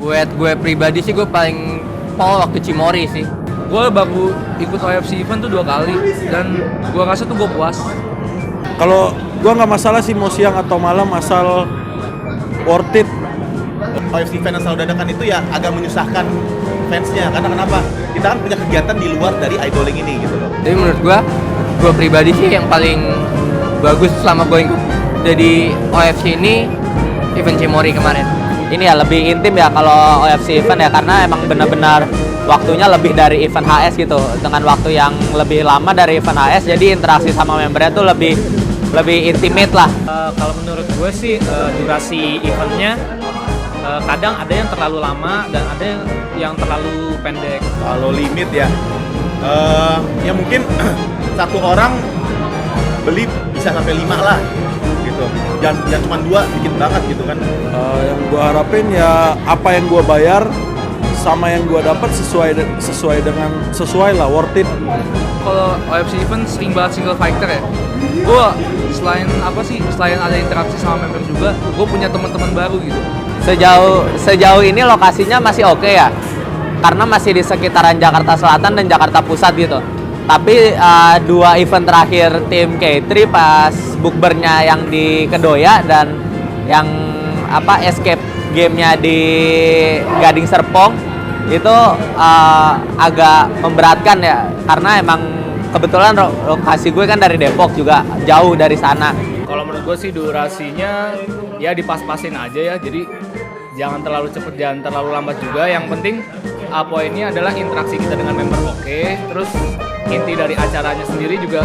Buat gue pribadi sih gue paling pol waktu Cimory sih. Gue baru ikut OFC event tuh 2 kali dan gue rasa tuh gue puas. Kalau gue nggak masalah sih mau siang atau malam asal worth it. OFC event yang selalu dadakan itu ya agak menyusahkan fansnya, karena kenapa? Kita kan punya kegiatan di luar dari idoling ini gitu loh. Jadi menurut gue pribadi sih yang paling bagus selama gue ikut jadi OFC ini event Cimory kemarin. Ini ya lebih intim ya kalau OFC event ya, karena emang benar-benar waktunya lebih dari event HS gitu, dengan waktu yang lebih lama dari event HS, jadi interaksi sama membernya tuh lebih intimate lah. Kalau menurut gue sih durasi eventnya kadang ada yang terlalu lama dan ada yang terlalu pendek. Kalau limit ya, ya mungkin satu orang beli bisa sampai 5 lah gitu. Jangan cuma 2, dikit banget gitu kan. Yang gue harapin ya apa yang gue bayar sama yang gue dapat sesuai lah, worth it. Kalau OFC event sering banget single fighter ya. Gue selain ada interaksi sama member juga, gue punya teman-teman baru gitu. Sejauh ini lokasinya masih oke ya, karena masih di sekitaran Jakarta Selatan dan Jakarta Pusat gitu. Tapi 2 event terakhir tim K3 pas bukbernya yang di Kedoya dan yang escape game-nya di Gading Serpong itu agak memberatkan ya, karena emang kebetulan lokasi gue kan dari Depok juga jauh dari sana. Kalau menurut gue sih durasinya ya dipas-pasin aja ya, jadi jangan terlalu cepet, jangan terlalu lambat juga. Yang penting poinnya adalah interaksi kita dengan member oke, terus inti dari acaranya sendiri juga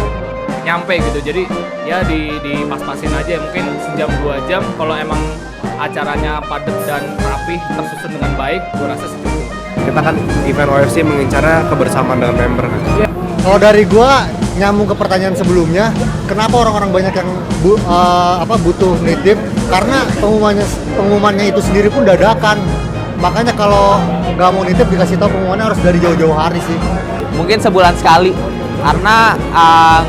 nyampe gitu. Jadi ya dipas-pasin aja, mungkin sejam 2 jam kalau emang acaranya padat dan rapih, tersusun dengan baik, gue rasa segitu. Kita kan event OFC mengincarnya kebersamaan dengan member kan. Kalau dari gua nyambung ke pertanyaan sebelumnya, kenapa orang-orang banyak yang butuh nitip? Karena pengumumannya itu sendiri pun dadakan. Makanya kalau nggak mau nitip dikasih tahu pengumumannya harus dari jauh-jauh hari sih. Mungkin sebulan sekali, karena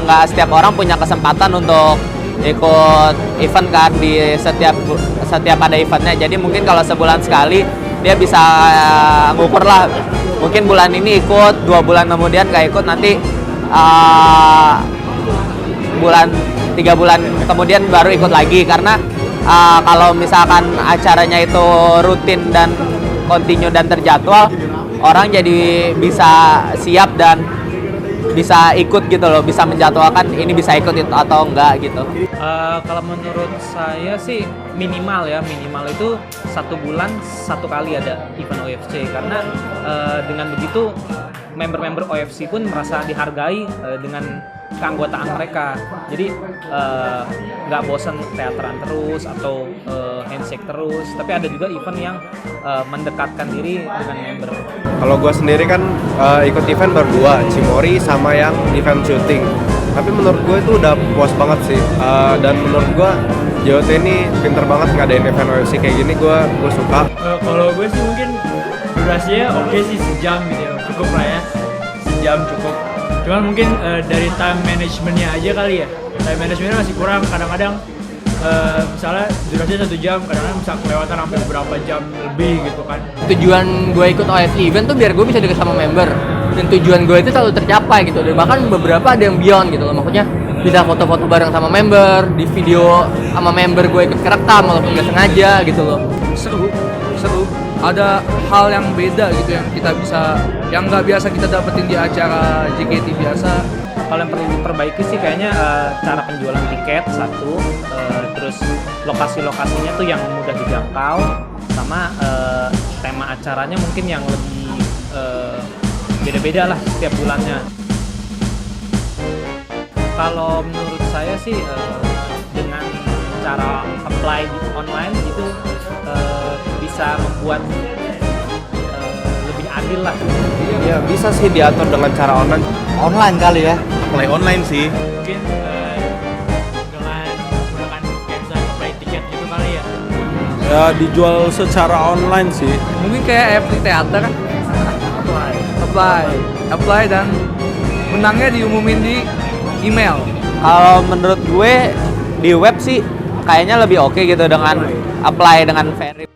nggak setiap orang punya kesempatan untuk ikut event kan di setiap ada eventnya. Jadi mungkin kalau sebulan sekali dia bisa ngukur lah, mungkin bulan ini ikut, 2 bulan kemudian nggak ikut, nanti 3 bulan kemudian baru ikut lagi. Karena kalau misalkan acaranya itu rutin dan kontinu dan terjadwal, orang jadi bisa siap dan bisa ikut gitu loh, bisa menjadwalkan ini bisa ikut itu atau enggak gitu. Kalau menurut saya sih minimal itu 1 bulan 1 kali ada event OFC, karena dengan begitu member-member OFC pun merasa dihargai dengan keanggotaan mereka. Jadi nggak bosan teateran terus atau handshake terus, tapi ada juga event yang mendekatkan diri dengan member. Kalau gue sendiri kan ikut event berdua, Cimory sama yang event shooting. Tapi menurut gue itu udah puas banget sih. Dan menurut gue JOT ini pinter banget ngadain event OFC kayak gini, gue suka. Kalau gue sih mungkin durasinya oke sih, sejam gitu ya, cukup lah ya, sejam cukup. Cuman mungkin dari time managementnya aja kali ya, time managementnya masih kurang. Kadang-kadang misalnya durasinya 1 jam, kadang-kadang bisa kelewatan sampai beberapa jam lebih gitu kan. Tujuan gue ikut OFC event tuh biar gue bisa deket sama member, dan tujuan gue itu selalu tercapai gitu. Dan bahkan beberapa ada yang beyond gitu loh, maksudnya bisa foto-foto bareng sama member, di video sama member gue ikut kerekam walaupun gak sengaja gitu loh. Seru. Ada hal yang beda gitu yang nggak biasa kita dapetin di acara JKT biasa. Kalau yang perlu diperbaiki sih kayaknya cara penjualan tiket satu, terus lokasi-lokasinya tuh yang mudah dijangkau, sama tema acaranya mungkin yang lebih beda-beda lah setiap bulannya. Kalau menurut saya sih dengan cara apply di online gitu bisa membuat lebih adil lah. Ya bisa sih diatur dengan cara online. Online kali ya. Mulai online sih. Mungkin dengan menggunakan kayak misalnya apply tiket gitu kali ya. Ya dijual secara online sih. Mungkin kayak FT Theater, apply dan menangnya diumumin di email. Kalau menurut gue di web sih kayaknya lebih oke gitu dengan apply dengan verify.